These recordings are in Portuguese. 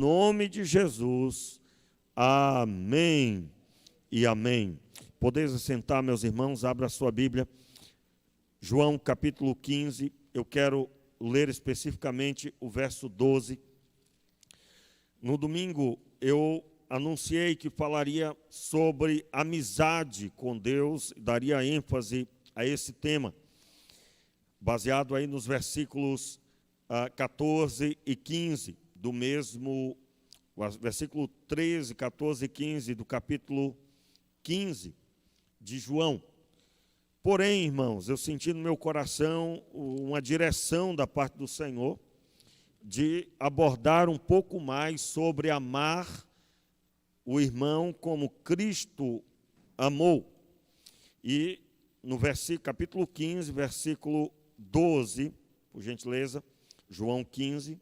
nome de Jesus, amém e amém. Podeis assentar, meus irmãos, abra a sua Bíblia, João capítulo 15, eu quero ler especificamente o verso 12. No domingo eu anunciei que falaria sobre amizade com Deus, daria ênfase a esse tema, baseado aí nos versículos 14 e 15, do mesmo, versículo 13, 14 e 15 do capítulo 15 de João. Porém, irmãos, eu senti no meu coração uma direção da parte do Senhor de abordar um pouco mais sobre amar o irmão como Cristo amou. E no capítulo 15, versículo 12, por gentileza, João 15,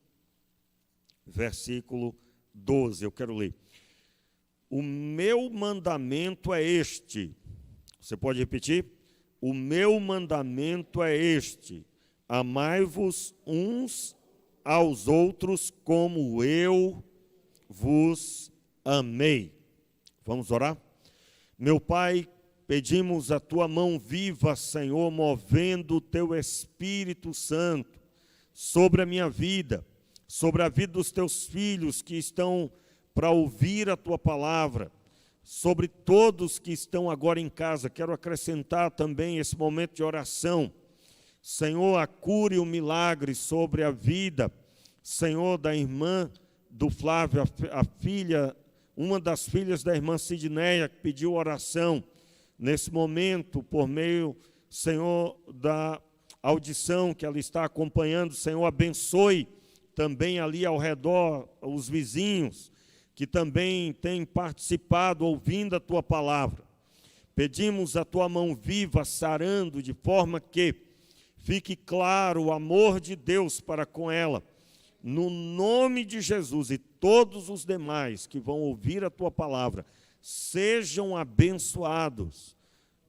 versículo 12, eu quero ler. O meu mandamento é este. Você pode repetir? O meu mandamento é este: amai-vos uns aos outros como eu vos amei. Vamos orar? Meu Pai, pedimos a tua mão viva, Senhor, movendo o teu Espírito Santo sobre a minha vida, sobre a vida dos teus filhos que estão para ouvir a tua palavra, sobre todos que estão agora em casa. Quero acrescentar também esse momento de oração. Senhor, a cura e o milagre sobre a vida, Senhor, da irmã do Flávio, a filha, uma das filhas da irmã Sidneia, que pediu oração nesse momento, por meio, Senhor, da audição que ela está acompanhando. Senhor, abençoe também ali ao redor os vizinhos que também têm participado, ouvindo a tua palavra. Pedimos a tua mão viva, sarando, de forma que fique claro o amor de Deus para com ela, no nome de Jesus. E todos os demais que vão ouvir a tua palavra sejam abençoados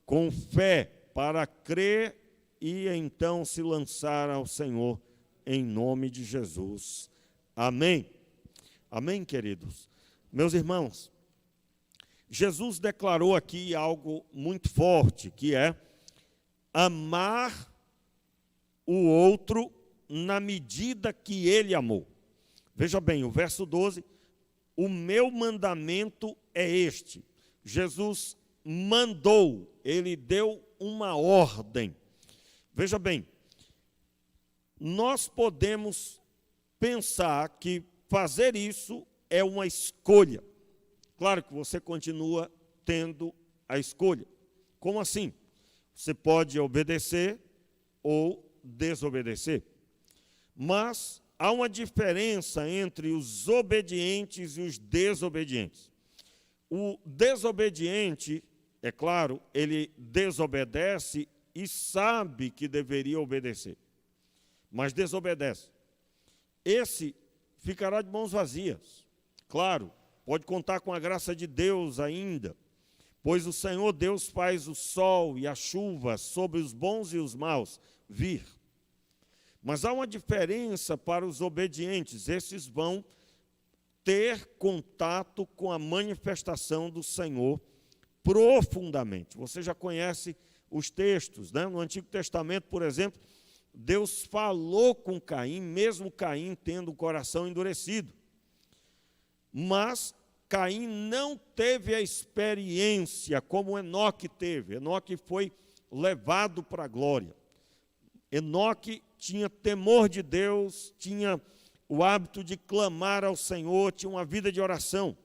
com fé para crer e então se lançar ao Senhor, em nome de Jesus. Amém. Amém, queridos. Meus irmãos, Jesus declarou aqui algo muito forte, que é amar o outro na medida que ele amou. Veja bem, o verso 12, o meu mandamento é este. Jesus mandou, ele deu uma ordem. Veja bem, nós podemos pensar que fazer isso é uma escolha. Claro que você continua tendo a escolha. Como assim? Você pode obedecer ou desobedecer. Mas há uma diferença entre os obedientes e os desobedientes. O desobediente, é claro, ele desobedece e sabe que deveria obedecer, mas desobedece. Esse ficará de mãos vazias. Claro, pode contar com a graça de Deus ainda, pois o Senhor Deus faz o sol e a chuva sobre os bons e os maus vir. Mas há uma diferença para os obedientes. Esses vão ter contato com a manifestação do Senhor profundamente. Você já conhece os textos, né? No Antigo Testamento, por exemplo, Deus falou com Caim, mesmo Caim tendo o coração endurecido. Mas Caim não teve a experiência como Enoque teve. Enoque foi levado para a glória. Enoque tinha temor de Deus, tinha o hábito de clamar ao Senhor, tinha uma vida de oração.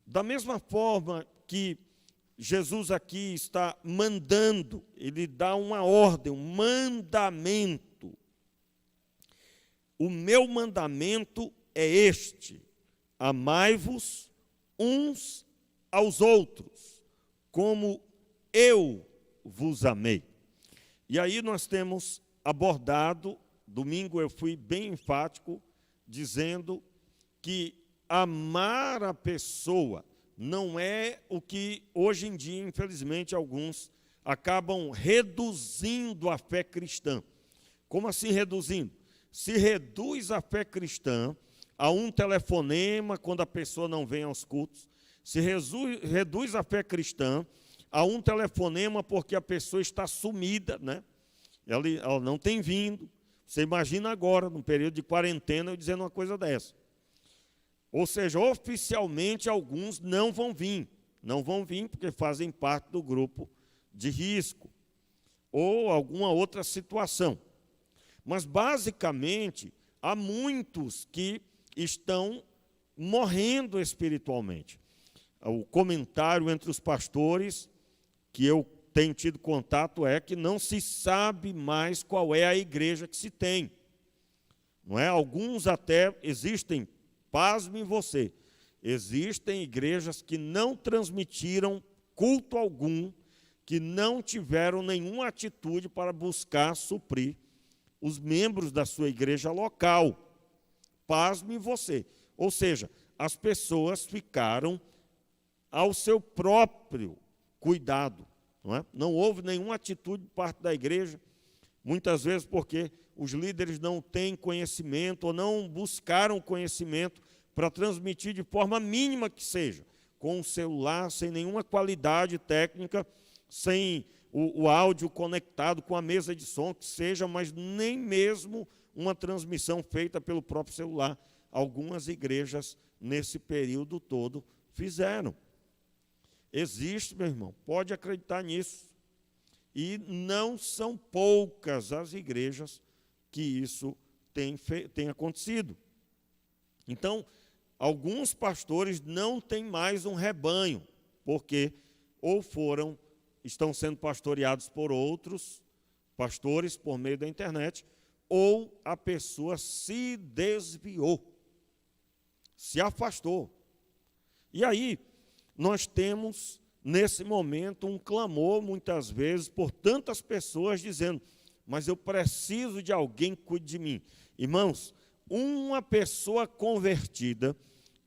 Da mesma forma que Jesus aqui está mandando, ele dá uma ordem, um mandamento. O meu mandamento é este: amai-vos uns aos outros, como eu vos amei. E aí nós temos abordado, domingo eu fui bem enfático, dizendo que amar a pessoa não é o que hoje em dia, infelizmente, alguns acabam reduzindo a fé cristã. Como assim reduzindo? Se reduz a fé cristã a um telefonema quando a pessoa não vem aos cultos, se reduz a fé cristã a um telefonema porque a pessoa está sumida, né? Ela não tem vindo. Você imagina agora, num período de quarentena, eu dizendo uma coisa dessa. Ou seja, oficialmente alguns não vão vir. Não vão vir porque fazem parte do grupo de risco ou alguma outra situação. Mas, basicamente, há muitos que estão morrendo espiritualmente. O comentário entre os pastores que eu tenho tido contato é que não se sabe mais qual é a igreja que se tem. Não é? Alguns até existem, pasmem você, existem igrejas que não transmitiram culto algum, que não tiveram nenhuma atitude para buscar suprir os membros da sua igreja local. Pasme você. Ou seja, as pessoas ficaram ao seu próprio cuidado. Não houve nenhuma atitude de parte da igreja, muitas vezes porque os líderes não têm conhecimento ou não buscaram conhecimento para transmitir de forma mínima que seja, com o celular, sem nenhuma qualidade técnica, sem o áudio conectado com a mesa de som que seja, mas nem mesmo uma transmissão feita pelo próprio celular. Algumas igrejas, nesse período todo, fizeram. Existe, meu irmão, pode acreditar nisso. E não são poucas as igrejas que isso tem acontecido. Então, alguns pastores não têm mais um rebanho, porque ou estão sendo pastoreados por outros pastores por meio da internet, ou a pessoa se desviou, se afastou. E aí, nós temos, nesse momento, um clamor, muitas vezes, por tantas pessoas dizendo, mas eu preciso de alguém que cuide de mim. Irmãos, uma pessoa convertida,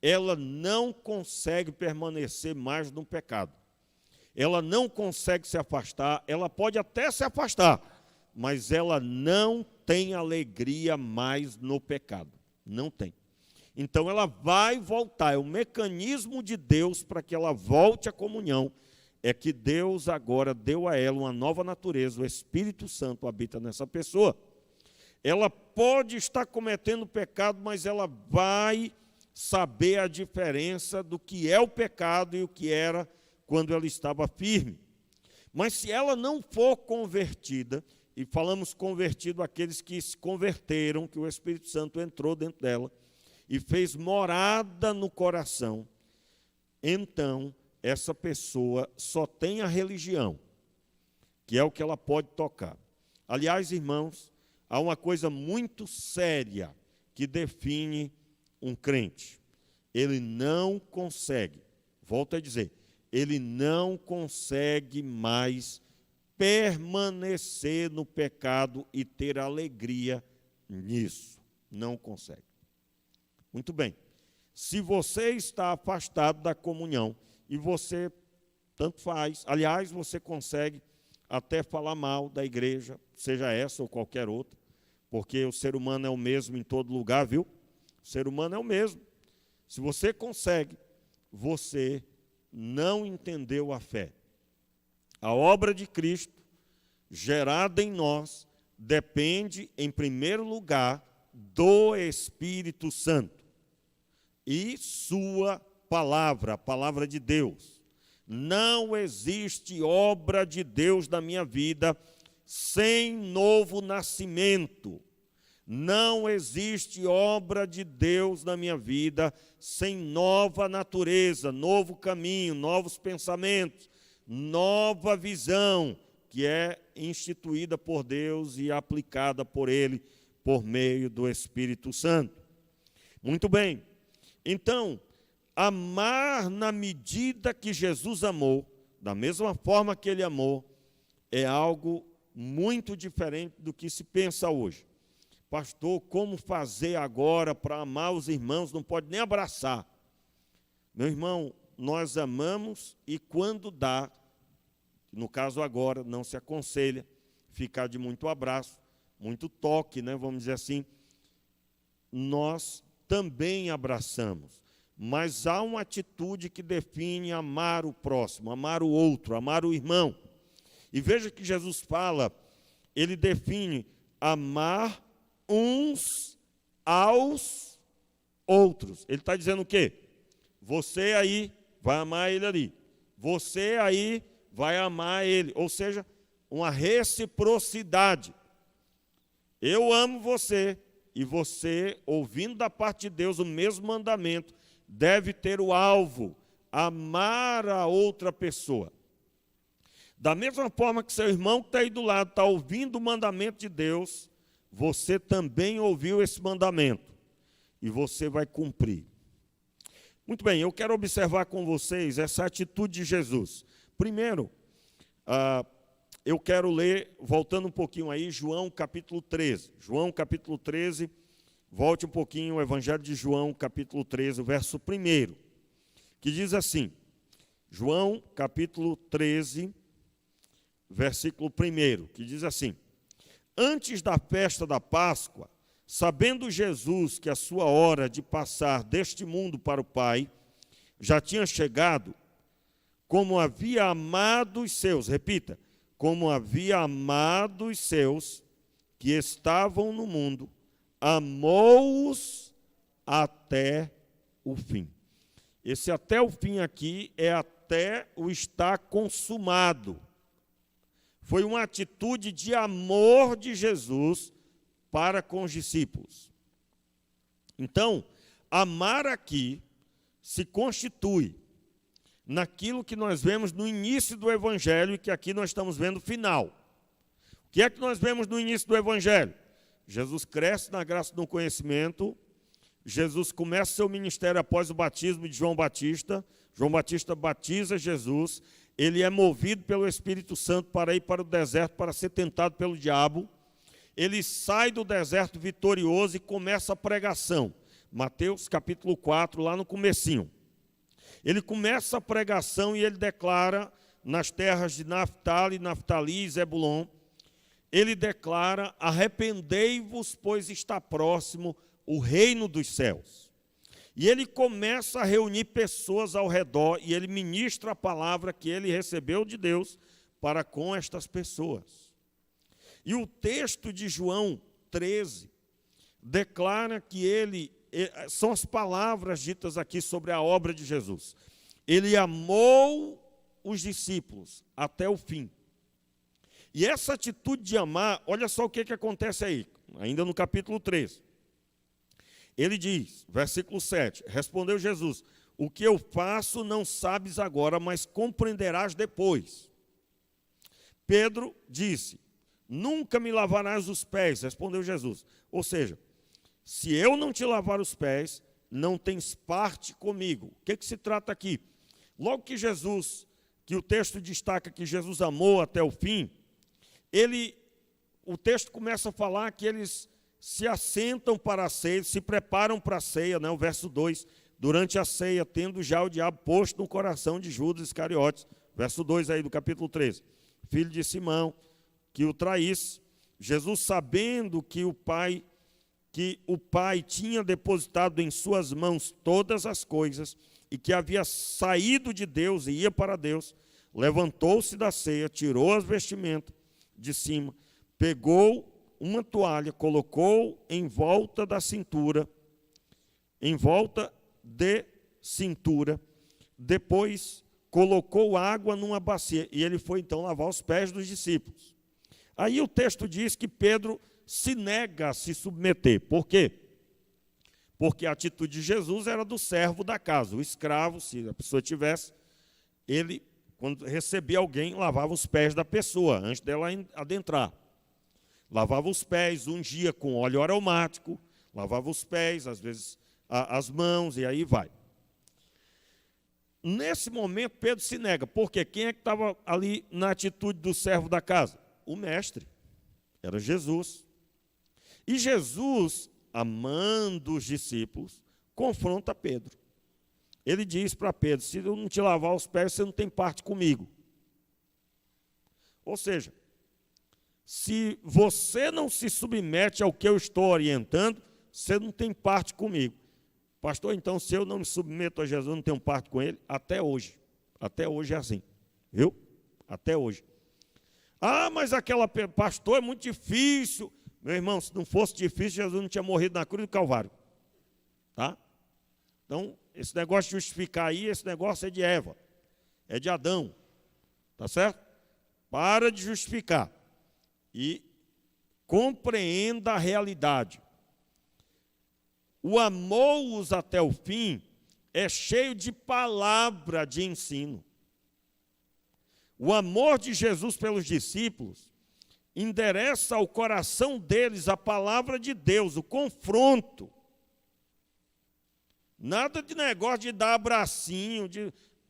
ela não consegue permanecer mais no pecado. Ela não consegue se afastar, ela pode até se afastar, mas ela não tem alegria mais no pecado. Não tem. Então ela vai voltar, é o mecanismo de Deus para que ela volte à comunhão, é que Deus agora deu a ela uma nova natureza, o Espírito Santo habita nessa pessoa. Ela pode estar cometendo pecado, mas ela vai saber a diferença do que é o pecado e o que era quando ela estava firme. Mas se ela não for convertida, e falamos convertido aqueles que se converteram, que o Espírito Santo entrou dentro dela e fez morada no coração, então essa pessoa só tem a religião, que é o que ela pode tocar. Aliás, irmãos, há uma coisa muito séria que define um crente. Ele não consegue, volto a dizer, ele não consegue mais permanecer no pecado e ter alegria nisso. Não consegue. Muito bem. Se você está afastado da comunhão e você tanto faz, aliás, você consegue até falar mal da igreja, seja essa ou qualquer outra, porque o ser humano é o mesmo em todo lugar, viu? O ser humano é o mesmo. Se você consegue, você não entendeu a fé. A obra de Cristo, gerada em nós, depende, em primeiro lugar, do Espírito Santo e sua palavra, a palavra de Deus. Não existe obra de Deus na minha vida sem novo nascimento. Não existe obra de Deus na minha vida sem nova natureza, novo caminho, novos pensamentos, nova visão, que é instituída por Deus e aplicada por Ele por meio do Espírito Santo. Muito bem. Então, amar na medida que Jesus amou, da mesma forma que Ele amou, é algo muito diferente do que se pensa hoje. Pastor, como fazer agora para amar os irmãos? Não pode nem abraçar. Meu irmão, nós amamos e quando dá, no caso agora, não se aconselha ficar de muito abraço, muito toque, né, vamos dizer assim. Nós também abraçamos. Mas há uma atitude que define amar o próximo, amar o outro, amar o irmão. E veja que Jesus fala, ele define amar uns aos outros. Ele está dizendo o quê? Você aí vai amar ele ali. Você aí vai amar ele. Ou seja, uma reciprocidade. Eu amo você e você, ouvindo da parte de Deus o mesmo mandamento, deve ter o alvo, amar a outra pessoa. Da mesma forma que seu irmão que está aí do lado está ouvindo o mandamento de Deus, você também ouviu esse mandamento e você vai cumprir. Muito bem, eu quero observar com vocês essa atitude de Jesus. Primeiro, eu quero ler, voltando um pouquinho aí, João capítulo 13. João capítulo 13, volte um pouquinho, o Evangelho de João capítulo 13, o verso 1, que diz assim, João capítulo 13, versículo 1, que diz assim, antes da festa da Páscoa, sabendo Jesus que a sua hora de passar deste mundo para o Pai já tinha chegado, como havia amado os seus, repita, como havia amado os seus que estavam no mundo, amou-os até o fim. Esse até o fim aqui é até o estar consumado. Foi uma atitude de amor de Jesus para com os discípulos. Então, amar aqui se constitui naquilo que nós vemos no início do Evangelho e que aqui nós estamos vendo o final. O que é que nós vemos no início do Evangelho? Jesus cresce na graça do conhecimento, Jesus começa seu ministério após o batismo de João Batista, João Batista batiza Jesus, ele é movido pelo Espírito Santo para ir para o deserto para ser tentado pelo diabo, ele sai do deserto vitorioso e começa a pregação. Mateus capítulo 4, lá no comecinho. Ele começa a pregação e ele declara nas terras de Naftali e Zebulon, ele declara, arrependei-vos, pois está próximo o reino dos céus. E ele começa a reunir pessoas ao redor e ele ministra a palavra que ele recebeu de Deus para com estas pessoas. E o texto de João 13 declara que são as palavras ditas aqui sobre a obra de Jesus. Ele amou os discípulos até o fim. E essa atitude de amar, olha só o que acontece aí, ainda no capítulo 13. Ele diz, versículo 7, respondeu Jesus, o que eu faço não sabes agora, mas compreenderás depois. Pedro disse, nunca me lavarás os pés, respondeu Jesus. Ou seja, se eu não te lavar os pés, não tens parte comigo. O que se trata aqui? Logo que o texto destaca que Jesus amou até o fim, o texto começa a falar que eles se assentam para a ceia, se preparam para a ceia, né? O verso 2, durante a ceia, tendo já o diabo posto no coração de Judas Iscariotes, verso 2 aí do capítulo 13, filho de Simão, que o traísse, Jesus sabendo que o Pai tinha depositado em suas mãos todas as coisas, e que havia saído de Deus e ia para Deus, levantou-se da ceia, tirou as vestimentas de cima, pegou uma toalha, colocou em volta da cintura, depois colocou água numa bacia, e ele foi então lavar os pés dos discípulos. Aí o texto diz que Pedro se nega a se submeter. Por quê? Porque a atitude de Jesus era do servo da casa, o escravo, se a pessoa tivesse, ele, quando recebia alguém, lavava os pés da pessoa, antes dela adentrar. Lavava os pés, ungia com óleo aromático, lavava os pés, às vezes as mãos, e aí vai. Nesse momento, Pedro se nega, porque quem é que estava ali na atitude do servo da casa? O mestre, era Jesus. E Jesus, amando os discípulos, confronta Pedro. Ele diz para Pedro, se eu não te lavar os pés, você não tem parte comigo. Ou seja, se você não se submete ao que eu estou orientando, você não tem parte comigo. Pastor, então se eu não me submeto a Jesus, não tenho parte com ele? Até hoje é assim, viu? Até hoje. Ah, mas pastor, é muito difícil. Meu irmão, se não fosse difícil, Jesus não tinha morrido na cruz do Calvário. Tá? Então, esse negócio de justificar aí, esse negócio é de Eva, é de Adão. Tá certo? Para de justificar e compreenda a realidade. O amor-os até o fim é cheio de palavra de ensino. O amor de Jesus pelos discípulos endereça ao coração deles a palavra de Deus, o confronto. Nada de negócio de dar abracinho.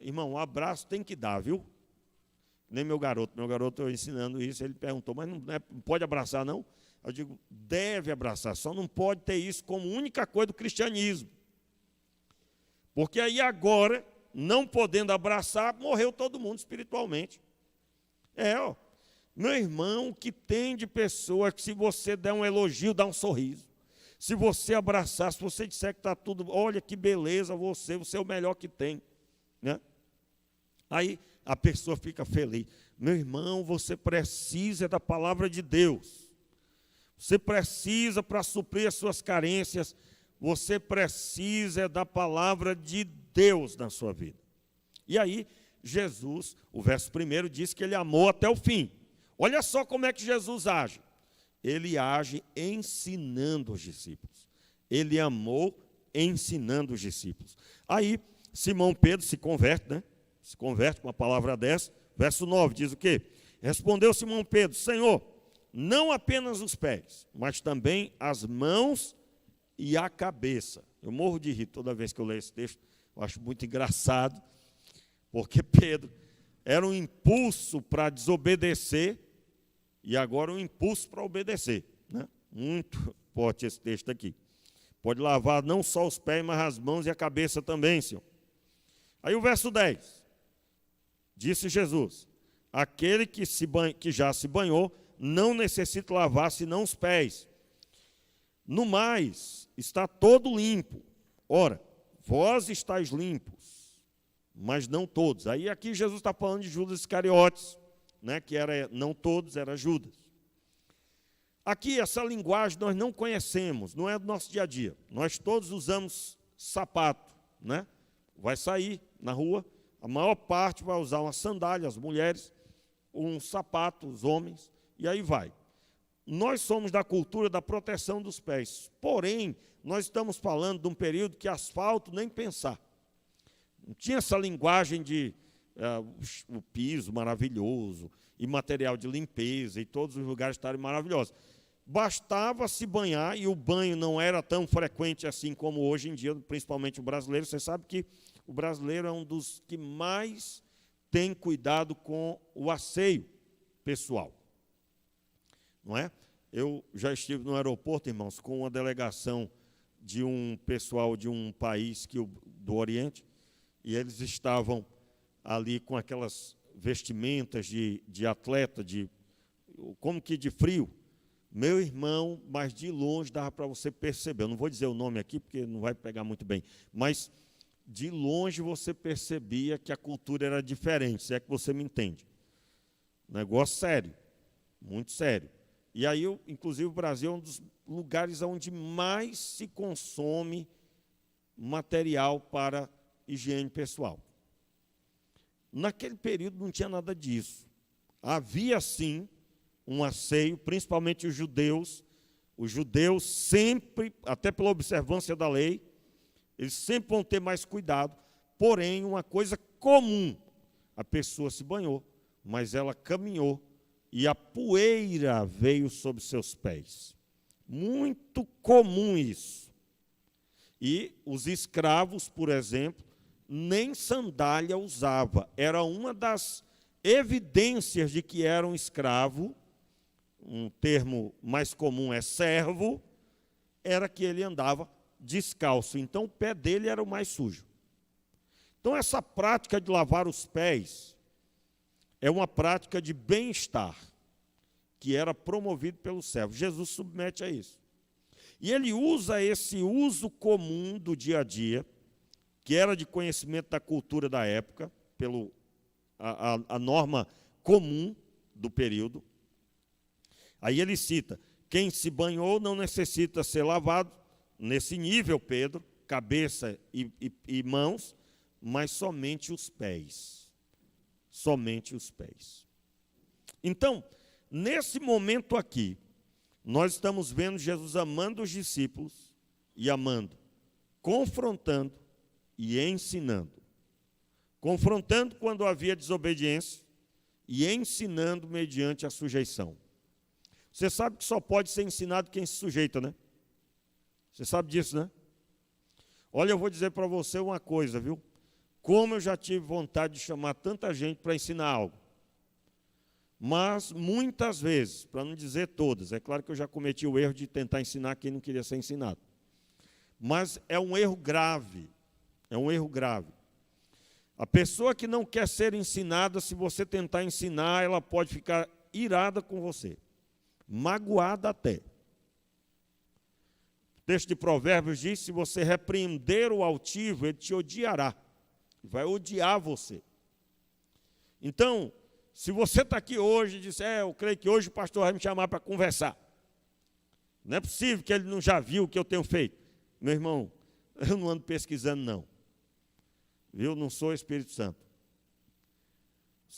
Irmão, um abraço tem que dar, viu? Nem meu garoto, eu ensinando isso, ele perguntou, mas não pode abraçar, não? Eu digo, deve abraçar, só não pode ter isso como única coisa do cristianismo. Porque aí agora, não podendo abraçar, morreu todo mundo espiritualmente. Meu irmão, o que tem de pessoa que se você der um elogio, dá um sorriso. Se você abraçar, se você disser que está tudo, olha que beleza você é o melhor que tem. Né? Aí a pessoa fica feliz. Meu irmão, você precisa da palavra de Deus. Você precisa, para suprir as suas carências, você precisa da palavra de Deus na sua vida. E aí, Jesus, o verso 1 diz que ele amou até o fim. Olha só como é que Jesus age. Ele age ensinando os discípulos. Ele amou ensinando os discípulos. Aí, Simão Pedro se converte, né? Se converte com uma palavra dessa. Verso 9 diz o quê? Respondeu Simão Pedro, Senhor, não apenas os pés, mas também as mãos e a cabeça. Eu morro de rir toda vez que eu leio esse texto. Eu acho muito engraçado, porque Pedro era um impulso para desobedecer e agora um impulso para obedecer. Né? Muito forte esse texto aqui. Pode lavar não só os pés, mas as mãos e a cabeça também, Senhor. Aí o verso 10. Disse Jesus, aquele que já se banhou não necessita lavar senão os pés. No mais, está todo limpo. Ora, vós estáis limpos, mas não todos. Aí aqui Jesus está falando de Judas Iscariotes, né, que era não todos, era Judas. Aqui essa linguagem nós não conhecemos, não é do nosso dia a dia. Nós todos usamos sapato, né? Vai sair na rua, a maior parte vai usar uma sandália, as mulheres, um sapato, os homens, e aí vai. Nós somos da cultura da proteção dos pés, porém, nós estamos falando de um período que asfalto nem pensar. Não tinha essa linguagem de o piso maravilhoso, e material de limpeza, e todos os lugares estarem maravilhosos. Bastava se banhar, e o banho não era tão frequente assim como hoje em dia, principalmente o brasileiro. Você sabe que o brasileiro é um dos que mais tem cuidado com o asseio pessoal. Não é? Eu já estive no aeroporto, irmãos, com uma delegação de um pessoal de um país do Oriente, e eles estavam ali com aquelas vestimentas de atleta, como que de frio. Meu irmão, mas de longe dava para você perceber. Eu não vou dizer o nome aqui, porque não vai pegar muito bem, mas de longe você percebia que a cultura era diferente, se é que você me entende. Negócio sério, muito sério. E aí, inclusive, o Brasil é um dos lugares onde mais se consome material para higiene pessoal. Naquele período não tinha nada disso. Havia, sim, um asseio, principalmente os judeus. Os judeus sempre, até pela observância da lei, eles sempre vão ter mais cuidado. Porém, uma coisa comum, a pessoa se banhou, mas ela caminhou e a poeira veio sobre seus pés. Muito comum isso. E os escravos, por exemplo, nem sandália usava. Era uma das evidências de que era um escravo, um termo mais comum é servo, era que ele andava descalço. Então o pé dele era o mais sujo. Então essa prática de lavar os pés é uma prática de bem-estar que era promovido pelo servo. Jesus submete a isso. E ele usa esse uso comum do dia a dia, que era de conhecimento da cultura da época, a norma comum do período. Aí ele cita, quem se banhou não necessita ser lavado, nesse nível, Pedro, cabeça e mãos, mas somente os pés. Somente os pés. Então, nesse momento aqui, nós estamos vendo Jesus amando os discípulos e amando, confrontando e ensinando. Confrontando quando havia desobediência e ensinando mediante a sujeição. Você sabe que só pode ser ensinado quem se sujeita, né? Você sabe disso, né? Olha, eu vou dizer para você uma coisa, viu? Como eu já tive vontade de chamar tanta gente para ensinar algo. Mas, muitas vezes, para não dizer todas, é claro que eu já cometi o erro de tentar ensinar quem não queria ser ensinado. Mas é um erro grave, é um erro grave. A pessoa que não quer ser ensinada, se você tentar ensinar, ela pode ficar irada com você, magoada até. O texto de Provérbios diz, se você repreender o altivo, ele te odiará, vai odiar você. Então, se você está aqui hoje e diz, eu creio que hoje o pastor vai me chamar para conversar. Não é possível que ele não já viu o que eu tenho feito. Meu irmão, eu não ando pesquisando, não. Viu? Não sou Espírito Santo.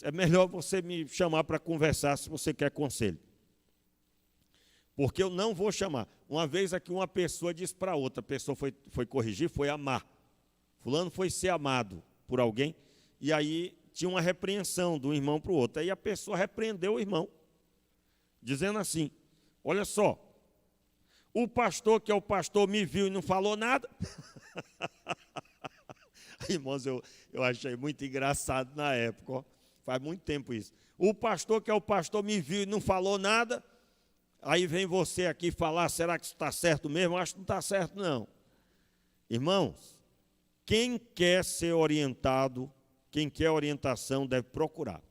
É melhor você me chamar para conversar se você quer conselho. Porque eu não vou chamar. Uma vez aqui uma pessoa disse para outra, a pessoa foi corrigir, foi amar. Fulano foi ser amado por alguém, e aí tinha uma repreensão do irmão para o outro. Aí a pessoa repreendeu o irmão, dizendo assim, olha só, o pastor que é o pastor me viu e não falou nada. Irmãos, eu achei muito engraçado na época, ó. Faz muito tempo isso. O pastor que é o pastor me viu e não falou nada, aí vem você aqui falar, será que isso está certo mesmo? Acho que não está certo, não. Irmãos, quem quer ser orientado, quem quer orientação deve procurar.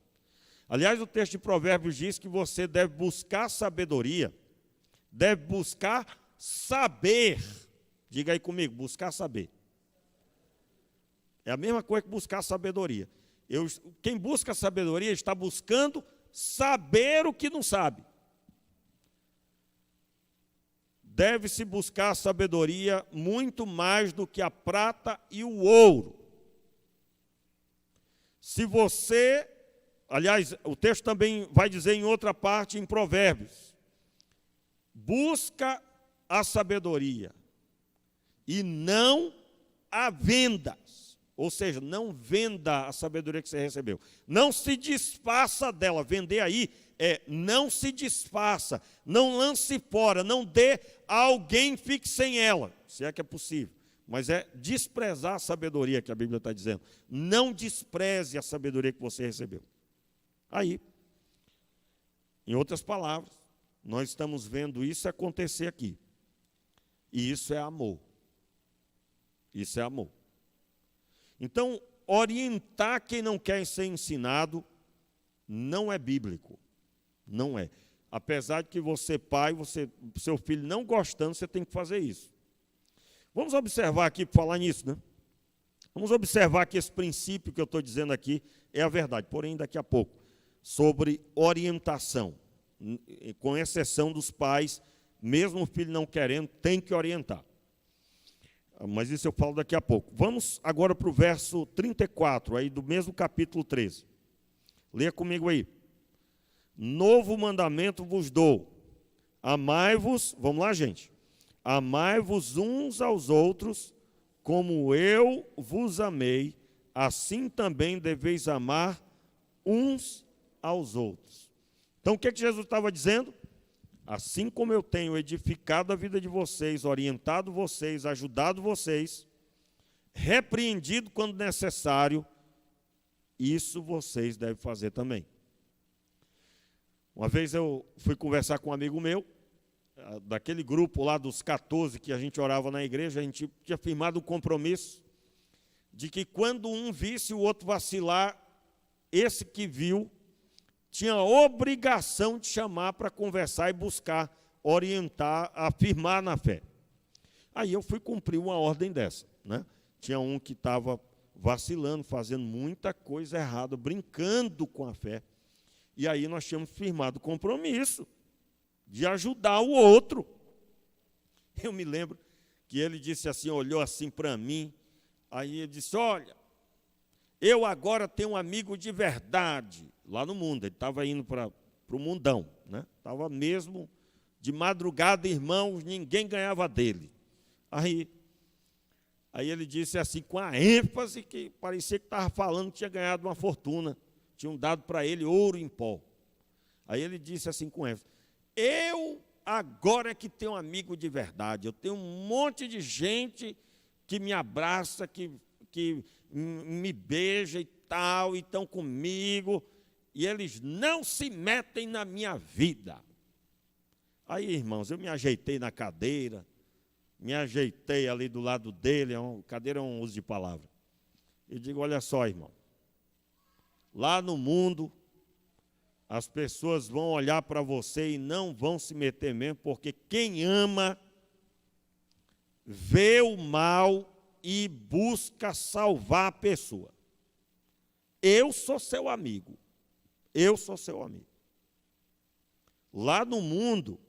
Aliás, o texto de Provérbios diz que você deve buscar sabedoria, deve buscar saber. Diga aí comigo, buscar saber. É a mesma coisa que buscar sabedoria. Quem busca sabedoria está buscando saber o que não sabe. Deve-se buscar sabedoria muito mais do que a prata e o ouro. Se você, aliás, o texto também vai dizer em outra parte, em Provérbios, busca a sabedoria e não a vendas. Ou seja, não venda a sabedoria que você recebeu. Não se desfaça dela. Vender aí não se desfaça, não lance fora, não dê a alguém, fique sem ela, se é que é possível. Mas é desprezar a sabedoria que a Bíblia está dizendo. Não despreze a sabedoria que você recebeu. Aí, em outras palavras, nós estamos vendo isso acontecer aqui. E isso é amor. Isso é amor. Então, orientar quem não quer ser ensinado não é bíblico. Não é. Apesar de que você, pai, seu filho não gostando, você tem que fazer isso. Vamos observar aqui, por falar nisso, né? Vamos observar que esse princípio que eu estou dizendo aqui é a verdade, porém daqui a pouco, sobre orientação, com exceção dos pais, mesmo o filho não querendo, tem que orientar. Mas isso eu falo daqui a pouco. Vamos agora para o verso 34, aí do mesmo capítulo 13. Leia comigo aí. Novo mandamento vos dou. Amai-vos, vamos lá, gente. Amai-vos uns aos outros, como eu vos amei, assim também deveis amar uns aos outros. Então, o que Jesus estava dizendo? Assim como eu tenho edificado a vida de vocês, orientado vocês, ajudado vocês, repreendido quando necessário, isso vocês devem fazer também. Uma vez eu fui conversar com um amigo meu, daquele grupo lá dos 14 que a gente orava na igreja, a gente tinha firmado um compromisso de que quando um visse o outro vacilar, esse que viu tinha a obrigação de chamar para conversar e buscar, orientar, afirmar na fé. Aí eu fui cumprir uma ordem dessa, né? Tinha um que estava vacilando, fazendo muita coisa errada, brincando com a fé. E aí nós tínhamos firmado o compromisso de ajudar o outro. Eu me lembro que ele disse assim, olhou assim para mim, aí ele disse, olha, eu agora tenho um amigo de verdade, lá no mundo, ele estava indo para o mundão, né? Estava mesmo de madrugada, irmãos, ninguém ganhava dele. Aí ele disse assim, com a ênfase, que parecia que estava falando que tinha ganhado uma fortuna, tinham dado para ele ouro em pó. Aí ele disse assim com ênfase, eu agora é que tenho um amigo de verdade, eu tenho um monte de gente que me abraça, que me beija e tal, e estão comigo, e eles não se metem na minha vida. Aí, irmãos, eu me ajeitei na cadeira, me ajeitei ali do lado dele, cadeira é um uso de palavra, e digo, olha só, irmão, lá no mundo, as pessoas vão olhar para você e não vão se meter mesmo, porque quem ama, vê o mal e busca salvar a pessoa. Eu sou seu amigo. Eu sou seu amigo. Lá no mundo,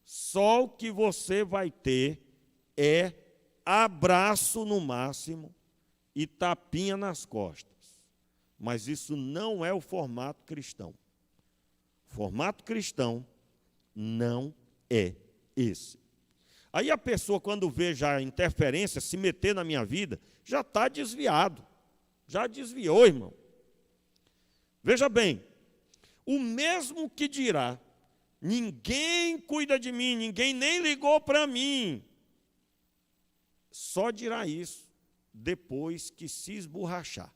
só o que você vai ter é abraço no máximo e tapinha nas costas. Mas isso não é o formato cristão. O formato cristão não é esse. Aí a pessoa, quando vê já a interferência se meter na minha vida, já está desviado. Já desviou, irmão. Veja bem, o mesmo que dirá, ninguém cuida de mim, ninguém nem ligou para mim, só dirá isso depois que se esborrachar.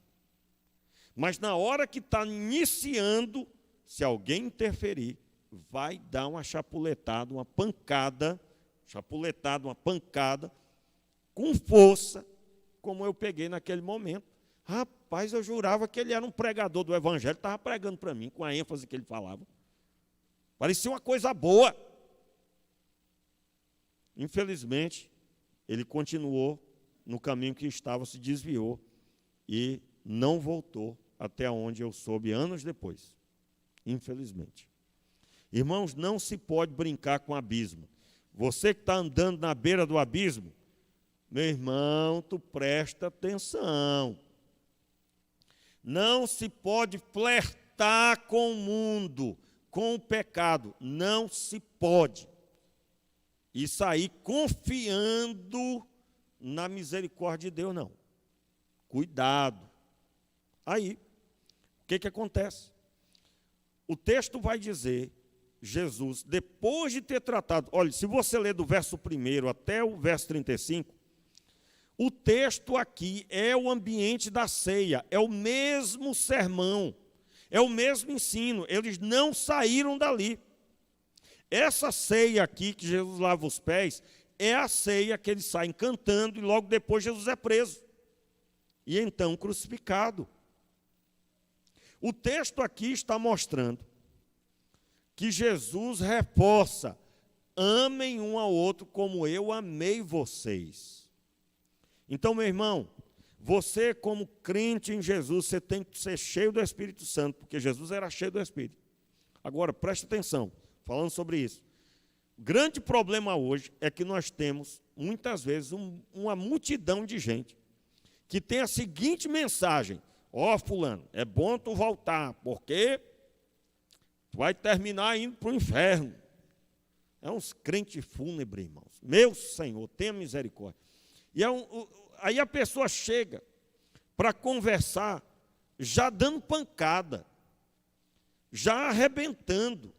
Mas na hora que está iniciando, se alguém interferir, vai dar uma chapuletada, uma pancada, com força, como eu peguei naquele momento. Rapaz, eu jurava que ele era um pregador do evangelho, estava pregando para mim, com a ênfase que ele falava. Parecia uma coisa boa. Infelizmente, ele continuou no caminho que estava, se desviou e não voltou até onde eu soube anos depois. Infelizmente. Irmãos, não se pode brincar com o abismo. Você que está andando na beira do abismo, meu irmão, tu presta atenção. Não se pode flertar com o mundo, com o pecado. Não se pode. E sair confiando na misericórdia de Deus, não. Cuidado. Aí, o que acontece? O texto vai dizer, Jesus, depois de ter tratado, olha, se você ler do verso 1 até o verso 35, o texto aqui é o ambiente da ceia, é o mesmo sermão, é o mesmo ensino, eles não saíram dali. Essa ceia aqui, que Jesus lava os pés, é a ceia que eles saem cantando e logo depois Jesus é preso. E então crucificado. O texto aqui está mostrando que Jesus reforça, amem um ao outro como eu amei vocês. Então, meu irmão, você como crente em Jesus, você tem que ser cheio do Espírito Santo, porque Jesus era cheio do Espírito. Agora, preste atenção, falando sobre isso. O grande problema hoje é que nós temos, muitas vezes, uma multidão de gente que tem a seguinte mensagem: ó, fulano, é bom tu voltar, porque tu vai terminar indo para o inferno. É uns crentes fúnebres, irmãos. Meu Senhor, tenha misericórdia. E aí a pessoa chega para conversar, já dando pancada, já arrebentando,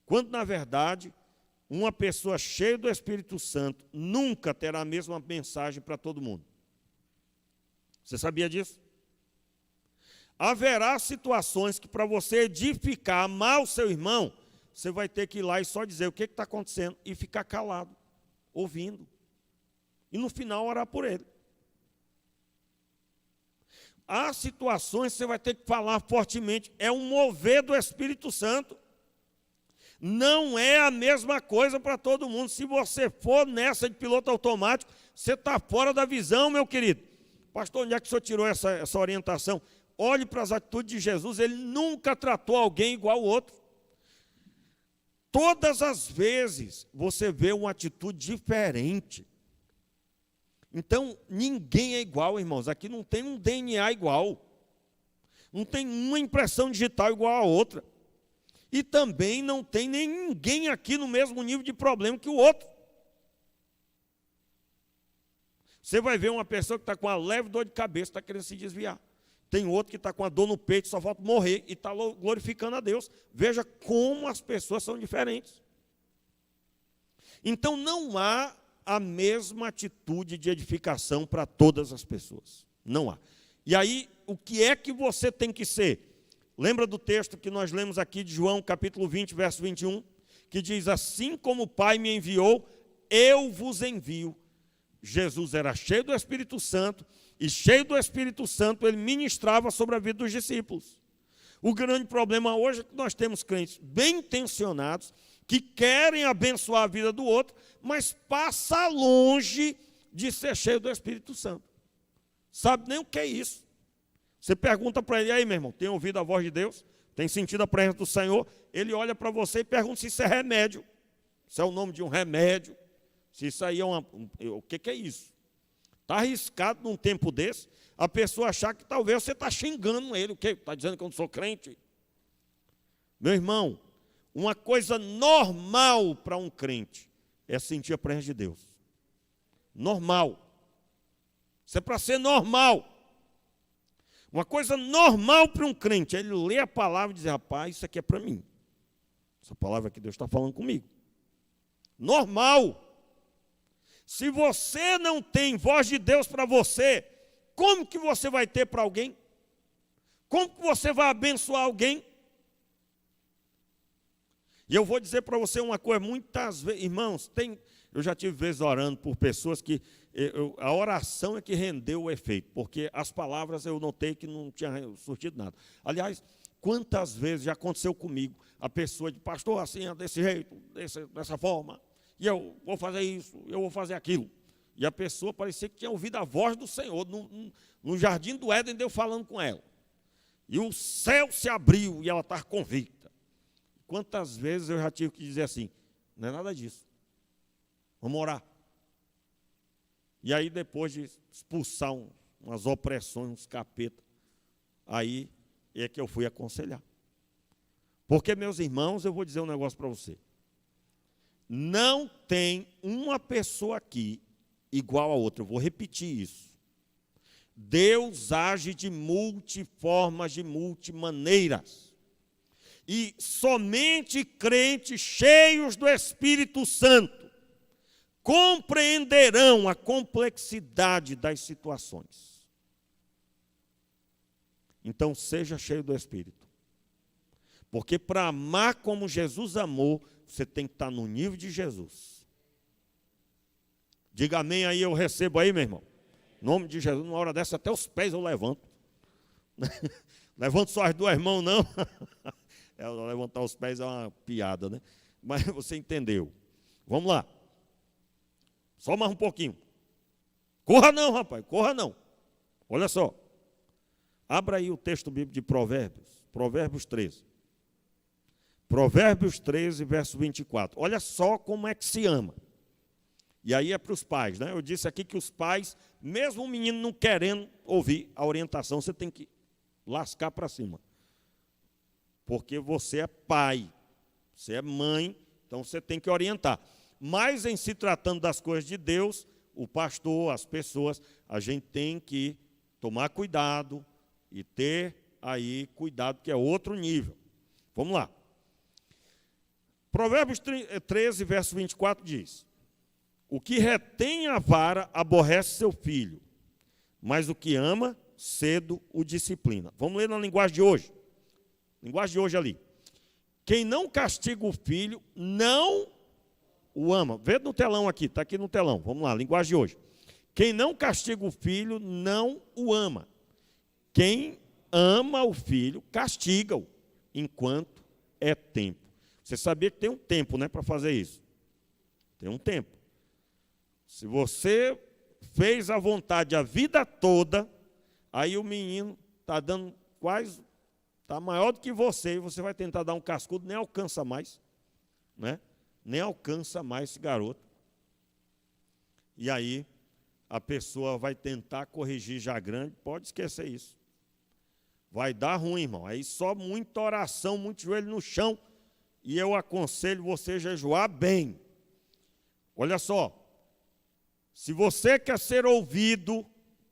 quando, na verdade, uma pessoa cheia do Espírito Santo nunca terá a mesma mensagem para todo mundo. Você sabia disso? Haverá situações que, para você edificar, amar o seu irmão, você vai ter que ir lá e só dizer o que está acontecendo e ficar calado, ouvindo. E no final orar por ele. Há situações que você vai ter que falar fortemente, é um mover do Espírito Santo. Não é a mesma coisa para todo mundo. Se você for nessa de piloto automático, você está fora da visão, meu querido. Pastor, onde é que o senhor tirou essa orientação? Olhe para as atitudes de Jesus, ele nunca tratou alguém igual ao outro. Todas as vezes você vê uma atitude diferente. Então, ninguém é igual, irmãos. Aqui não tem um DNA igual. Não tem uma impressão digital igual a outra. E também não tem nem ninguém aqui no mesmo nível de problema que o outro. Você vai ver uma pessoa que está com uma leve dor de cabeça, está querendo se desviar. Tem outro que está com a dor no peito, só falta morrer e está glorificando a Deus. Veja como as pessoas são diferentes. Então não há a mesma atitude de edificação para todas as pessoas. Não há. E aí, o que é que você tem que ser? Lembra do texto que nós lemos aqui de João, capítulo 20, verso 21, que diz, assim como o Pai me enviou, eu vos envio. Jesus era cheio do Espírito Santo, e cheio do Espírito Santo, ele ministrava sobre a vida dos discípulos. O grande problema hoje é que nós temos crentes bem intencionados, que querem abençoar a vida do outro, mas passa longe de ser cheio do Espírito Santo. Sabe nem o que é isso. Você pergunta para ele, aí meu irmão, tem ouvido a voz de Deus? Tem sentido a presença do Senhor? Ele olha para você e pergunta se isso é remédio. Se é o nome de um remédio. Se isso aí é o que é isso? Está arriscado num tempo desse, a pessoa achar que talvez você está xingando ele. O quê? Está dizendo que eu não sou crente? Meu irmão, uma coisa normal para um crente é sentir a presença de Deus. Normal. Isso é para ser normal. Uma coisa normal para um crente é ele ler a palavra e dizer, rapaz, isso aqui é para mim. Essa palavra que Deus está falando comigo. Normal. Se você não tem voz de Deus para você, como que você vai ter para alguém? Como que você vai abençoar alguém? E eu vou dizer para você uma coisa, muitas vezes, irmãos, eu já tive vezes orando por pessoas que a oração é que rendeu o efeito, porque as palavras eu notei que não tinha surtido nada. Aliás, quantas vezes já aconteceu comigo, a pessoa de pastor assim, desse jeito, dessa forma, e eu vou fazer isso, eu vou fazer aquilo. E a pessoa parecia que tinha ouvido a voz do Senhor, no jardim do Éden, Deus falando com ela. E o céu se abriu e ela estava convicta. Quantas vezes eu já tive que dizer assim, não é nada disso, vamos orar. E aí depois de expulsar umas opressões, uns capetas, aí é que eu fui aconselhar. Porque, meus irmãos, eu vou dizer um negócio para você. Não tem uma pessoa aqui igual a outra. Eu vou repetir isso. Deus age de multiformas, de multimaneiras. E somente crentes cheios do Espírito Santo compreenderão a complexidade das situações. Então, seja cheio do Espírito. Porque para amar como Jesus amou, você tem que estar no nível de Jesus. Diga amém aí, eu recebo aí, meu irmão. Em nome de Jesus, numa hora dessa, até os pés eu levanto. Levanto só as duas mãos, não. Levantar os pés é uma piada, né? Mas você entendeu. Vamos lá. Só mais um pouquinho. Corra não, rapaz, corra não. Olha só. Abra aí o texto bíblico de Provérbios. Provérbios 13. Provérbios 13, verso 24. Olha só como é que se ama. E aí é para os pais, né? Eu disse aqui que os pais, mesmo o menino não querendo ouvir a orientação, você tem que lascar para cima. Porque você é pai, você é mãe, então você tem que orientar. Mas em se tratando das coisas de Deus, o pastor, as pessoas, a gente tem que tomar cuidado e ter aí cuidado, que é outro nível. Vamos lá. Provérbios 13, verso 24 diz: o que retém a vara aborrece seu filho, mas o que ama, cedo o disciplina. Vamos ler na linguagem de hoje. Linguagem de hoje ali. Quem não castiga o filho, não o ama. Vê no telão aqui, está aqui no telão. Vamos lá, linguagem de hoje. Quem não castiga o filho, não o ama. Quem ama o filho, castiga-o, enquanto é tempo. Você sabia que tem um tempo, né, para fazer isso? Tem um tempo. Se você fez a vontade a vida toda, aí o menino está dando quase, está maior do que você, e você vai tentar dar um cascudo, nem alcança mais, né? Nem alcança mais esse garoto. E aí a pessoa vai tentar corrigir já grande, pode esquecer isso. Vai dar ruim, irmão. Aí só muita oração, muito joelho no chão, e eu aconselho você a jejuar bem. Olha só, se você quer ser ouvido,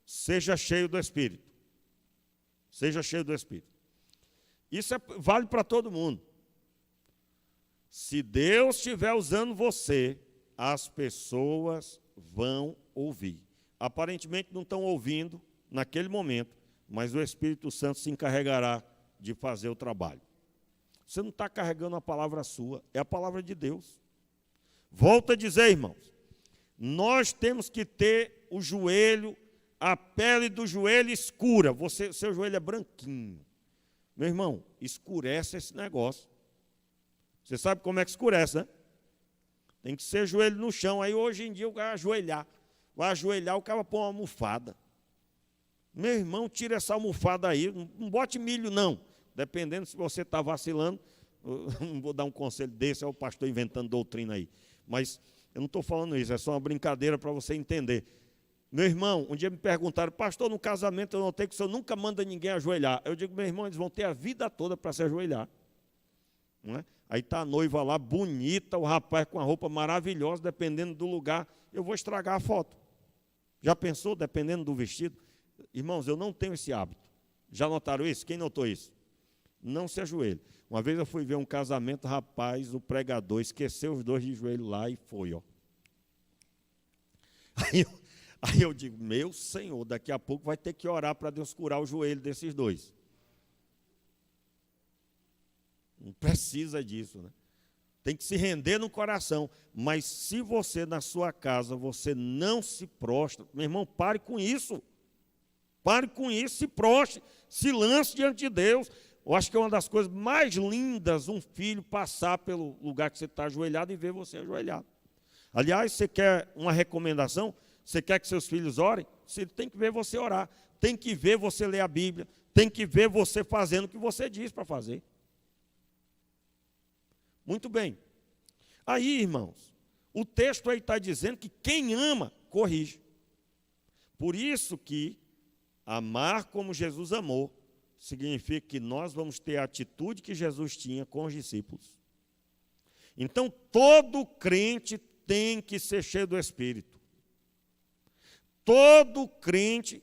seja cheio do Espírito. Seja cheio do Espírito. Isso vale para todo mundo. Se Deus estiver usando você, as pessoas vão ouvir. Aparentemente não estão ouvindo naquele momento, mas o Espírito Santo se encarregará de fazer o trabalho. Você não está carregando a palavra sua, é a palavra de Deus. Volto a dizer, irmãos, nós temos que ter o joelho, a pele do joelho escura. Seu joelho é branquinho. Meu irmão, escurece esse negócio. Você sabe como é que escurece, né? Tem que ser joelho no chão. Aí hoje em dia o cara vai ajoelhar, o cara põe uma almofada. Meu irmão, tira essa almofada aí, não bote milho não. Dependendo se você está vacilando, não vou dar um conselho desse, é o pastor inventando doutrina aí. Mas eu não estou falando isso, é só uma brincadeira para você entender. Meu irmão, um dia me perguntaram, pastor, no casamento eu notei que o senhor nunca manda ninguém ajoelhar. Eu digo, meu irmão, eles vão ter a vida toda para se ajoelhar. Não é? Aí está a noiva lá, bonita, o rapaz com a roupa maravilhosa, dependendo do lugar, eu vou estragar a foto. Já pensou, dependendo do vestido? Irmãos, eu não tenho esse hábito. Já notaram isso? Quem notou isso? Não se ajoelhe. Uma vez eu fui ver um casamento, rapaz, o pregador esqueceu os dois de joelho lá e foi, ó. Aí eu digo, meu Senhor, daqui a pouco vai ter que orar para Deus curar o joelho desses dois. Não precisa disso, né? Tem que se render no coração. Mas se você, na sua casa, você não se prostra, meu irmão, pare com isso. Pare com isso, se prostre, se lance diante de Deus. Eu acho que é uma das coisas mais lindas um filho passar pelo lugar que você está ajoelhado e ver você ajoelhado. Aliás, você quer uma recomendação? Você quer que seus filhos orem? Você tem que ver você orar, tem que ver você ler a Bíblia, tem que ver você fazendo o que você diz para fazer. Muito bem. Aí, irmãos, o texto aí está dizendo que quem ama, corrige. Por isso que amar como Jesus amou, significa que nós vamos ter a atitude que Jesus tinha com os discípulos. Então, todo crente tem que ser cheio do Espírito. Todo crente,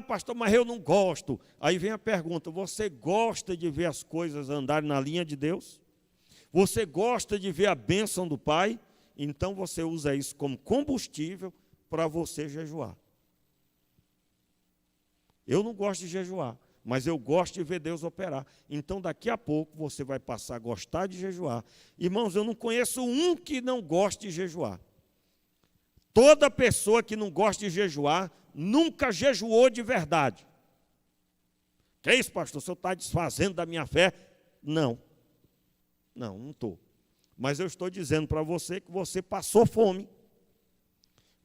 pastor, mas eu não gosto. Aí vem a pergunta, você gosta de ver as coisas andarem na linha de Deus? Você gosta de ver a bênção do Pai? Então você usa isso como combustível para você jejuar. Eu não gosto de jejuar, mas eu gosto de ver Deus operar. Então daqui a pouco você vai passar a gostar de jejuar. Irmãos, eu não conheço um que não goste de jejuar. Toda pessoa que não gosta de jejuar, nunca jejuou de verdade. Que é isso, pastor? O senhor está desfazendo da minha fé? Não estou. Mas eu estou dizendo para você que você passou fome.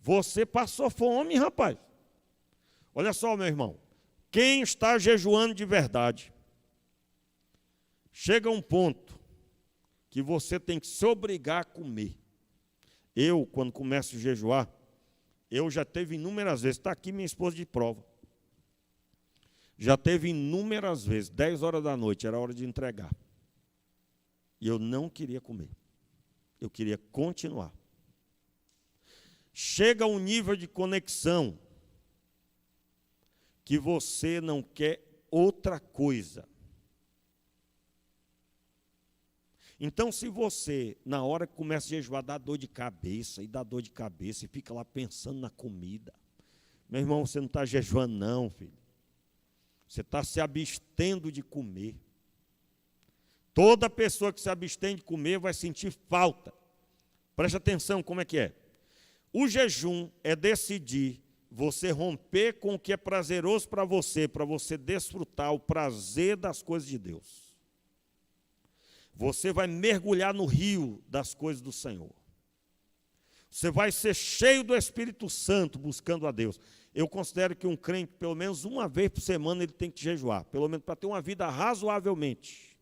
Você passou fome, rapaz. Olha só, meu irmão. Quem está jejuando de verdade, chega um ponto que você tem que se obrigar a comer. Eu, quando começo a jejuar, eu já teve inúmeras vezes, está aqui minha esposa de prova. Já teve inúmeras vezes, 10 horas da noite, era hora de entregar. E eu não queria comer. Eu queria continuar. Chega um nível de conexão que você não quer outra coisa. Então, se você, na hora que começa a jejuar, dá dor de cabeça, e fica lá pensando na comida, meu irmão, você não está jejuando não, filho. Você está se abstendo de comer. Toda pessoa que se abstém de comer vai sentir falta. Preste atenção como é que é. O jejum é decidir você romper com o que é prazeroso para você desfrutar o prazer das coisas de Deus. você vai mergulhar no rio das coisas do Senhor. Você vai ser cheio do Espírito Santo buscando a Deus. Eu considero que um crente, pelo menos uma vez por semana, ele tem que jejuar. Pelo menos para ter uma vida razoavelmente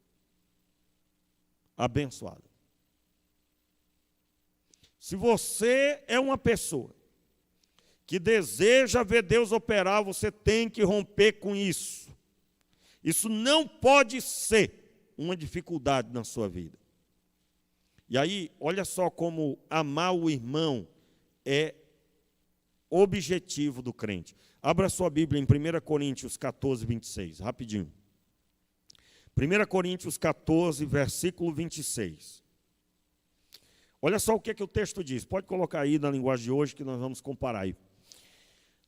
abençoada. Se você é uma pessoa que deseja ver Deus operar, você tem que romper com isso. Isso não pode ser uma dificuldade na sua vida. E aí, olha só como amar o irmão é objetivo do crente. Abra sua Bíblia em 1 Coríntios 14, 26, rapidinho. 1 Coríntios 14, versículo 26. Olha só o que o texto diz. Pode colocar aí na linguagem de hoje que nós vamos comparar aí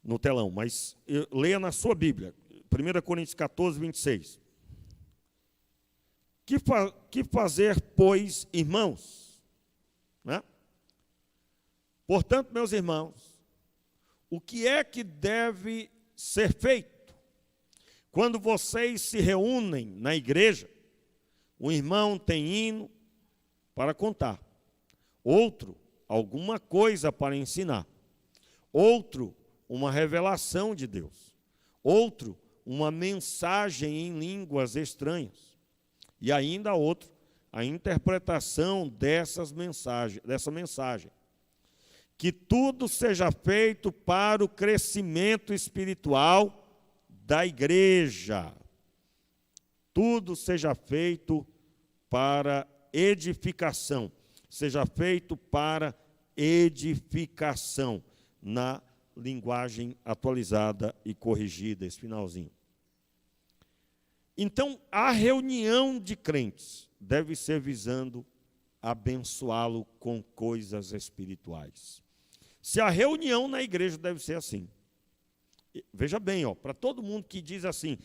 no telão. Mas leia na sua Bíblia. 1 Coríntios 14, 26. Que fazer, pois, irmãos? Né? Portanto, meus irmãos, o que é que deve ser feito? Quando vocês se reúnem na igreja, um irmão tem hino para contar, outro, alguma coisa para ensinar, outro, uma revelação de Deus, outro, uma mensagem em línguas estranhas, e ainda outro, a interpretação dessa mensagem. Que tudo seja feito para o crescimento espiritual da igreja. Tudo seja feito para edificação. Seja feito para edificação, na linguagem atualizada e corrigida, esse finalzinho. Então, a reunião de crentes deve ser visando abençoá-lo com coisas espirituais. Se a reunião na igreja deve ser assim. Veja bem, para todo mundo que diz assim,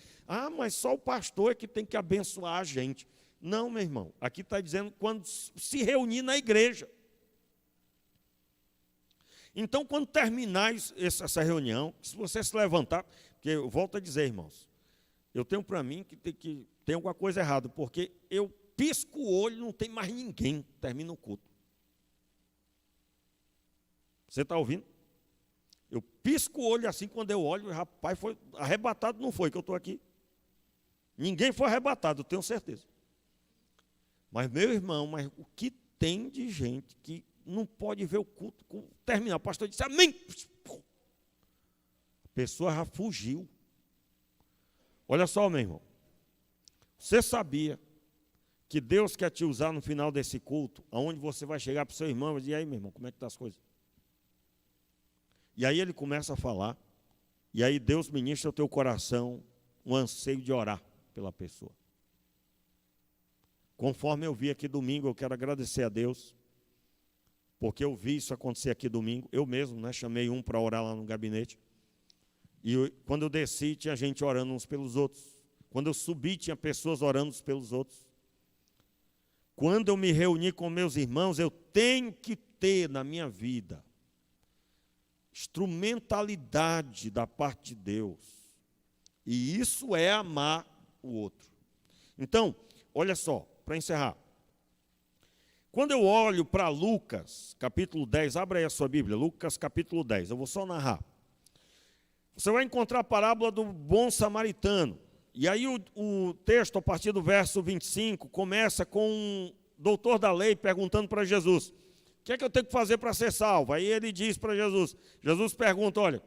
mas só o pastor é que tem que abençoar a gente. Não, meu irmão, aqui está dizendo quando se reunir na igreja. Então, quando terminar essa reunião, se você se levantar, porque eu volto a dizer, irmãos, eu tenho para mim que tem alguma coisa errada, porque eu pisco o olho e não tem mais ninguém, termina o culto. Você está ouvindo? Eu pisco o olho assim, quando eu olho, rapaz, foi arrebatado, não foi que eu estou aqui. Ninguém foi arrebatado, eu tenho certeza. Mas, meu irmão, o que tem de gente que não pode ver o culto terminar? O pastor disse, amém. A pessoa já fugiu. Olha só, meu irmão. Você sabia que Deus quer te usar no final desse culto, aonde você vai chegar para o seu irmão e dizer, e aí, meu irmão, como é que estão as coisas? E aí ele começa a falar, e aí Deus ministra ao teu coração um anseio de orar pela pessoa. Conforme eu vi aqui domingo, eu quero agradecer a Deus, porque eu vi isso acontecer aqui domingo. Eu mesmo, chamei um para orar lá no gabinete. E quando eu desci, tinha gente orando uns pelos outros. Quando eu subi, tinha pessoas orando uns pelos outros. Quando eu me reuni com meus irmãos, eu tenho que ter na minha vida instrumentalidade da parte de Deus. E isso é amar o outro. Então, olha só, para encerrar. Quando eu olho para Lucas, capítulo 10, abra aí a sua Bíblia, Lucas capítulo 10, eu vou só narrar. Você vai encontrar a parábola do bom samaritano. E aí o texto, a partir do verso 25, começa com um doutor da lei perguntando para Jesus, o que é que eu tenho que fazer para ser salvo? Aí ele diz para Jesus, Jesus pergunta, olha,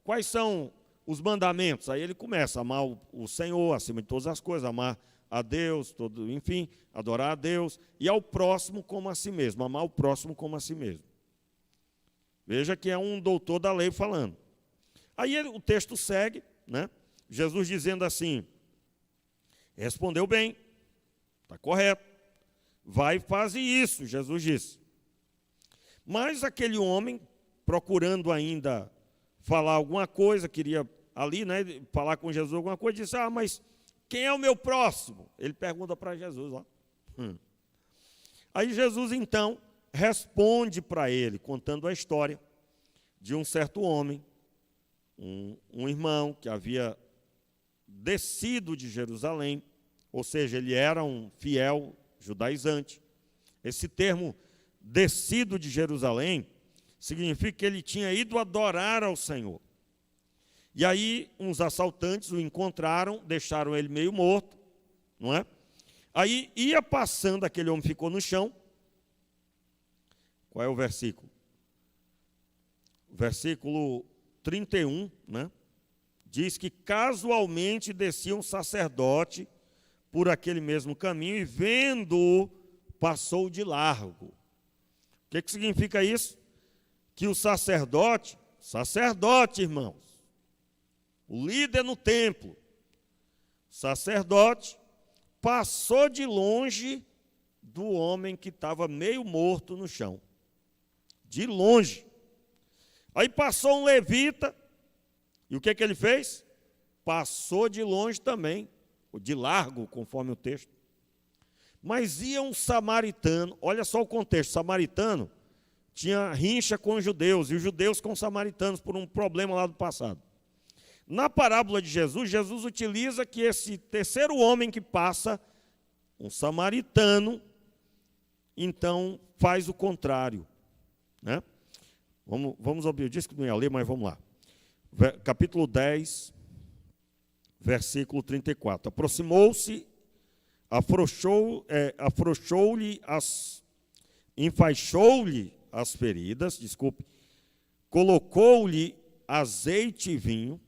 quais são os mandamentos? Aí ele começa a amar o Senhor acima de todas as coisas, amar a Deus, enfim, adorar a Deus, e ao próximo como a si mesmo, amar o próximo como a si mesmo. Veja que é um doutor da lei falando. Aí o texto segue, Jesus dizendo assim, respondeu bem, está correto, vai e faz isso, Jesus disse. Mas aquele homem, procurando ainda falar alguma coisa, queria ali, falar com Jesus alguma coisa, disse, mas quem é o meu próximo? Ele pergunta para Jesus lá. Aí Jesus, então, responde para ele, contando a história de um certo homem, um irmão que havia descido de Jerusalém, ou seja, ele era um fiel judaizante. Esse termo descido de Jerusalém significa que ele tinha ido adorar ao Senhor. E aí uns assaltantes o encontraram, deixaram ele meio morto, não é? Aí ia passando, aquele homem ficou no chão. Qual é o versículo? Versículo 31, né? Diz que casualmente descia um sacerdote por aquele mesmo caminho e vendo-o, passou de largo. O que significa isso? Que o sacerdote, irmãos, o líder no templo, sacerdote, passou de longe do homem que estava meio morto no chão. De longe. Aí passou um levita, e o que ele fez? Passou de longe também, de largo, conforme o texto. Mas ia um samaritano, olha só o contexto, samaritano tinha rincha com os judeus, e os judeus com os samaritanos, por um problema lá do passado. Na parábola de Jesus, Jesus utiliza que esse terceiro homem que passa, um samaritano, então faz o contrário, né? Vamos ouvir, eu disse que não ia ler, mas vamos lá. Capítulo 10, versículo 34. Aproximou-se, enfaixou-lhe as feridas, colocou-lhe azeite e vinho,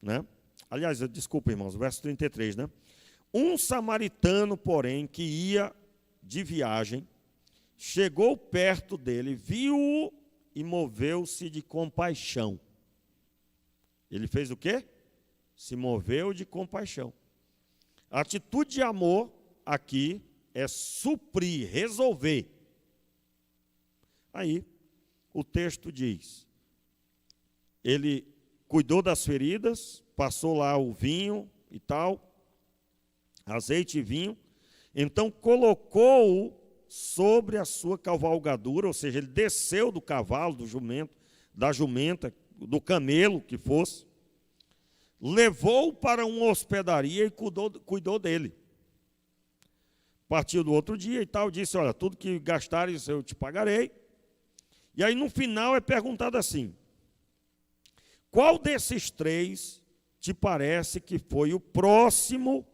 né? Aliás, desculpa, irmãos, verso 33, né? Um samaritano, porém, que ia de viagem, chegou perto dele, viu-o e moveu-se de compaixão. Ele fez o quê? Se moveu de compaixão. A atitude de amor aqui é suprir, resolver. Aí, o texto diz, ele cuidou das feridas, passou lá o vinho e tal, azeite e vinho, então colocou-o sobre a sua cavalgadura, ou seja, ele desceu do cavalo, do jumento, da jumenta, do camelo que fosse, levou-o para uma hospedaria e cuidou dele. Partiu do outro dia e tal, disse, olha, tudo que gastares eu te pagarei. E aí no final é perguntado assim, qual desses três te parece que foi o próximo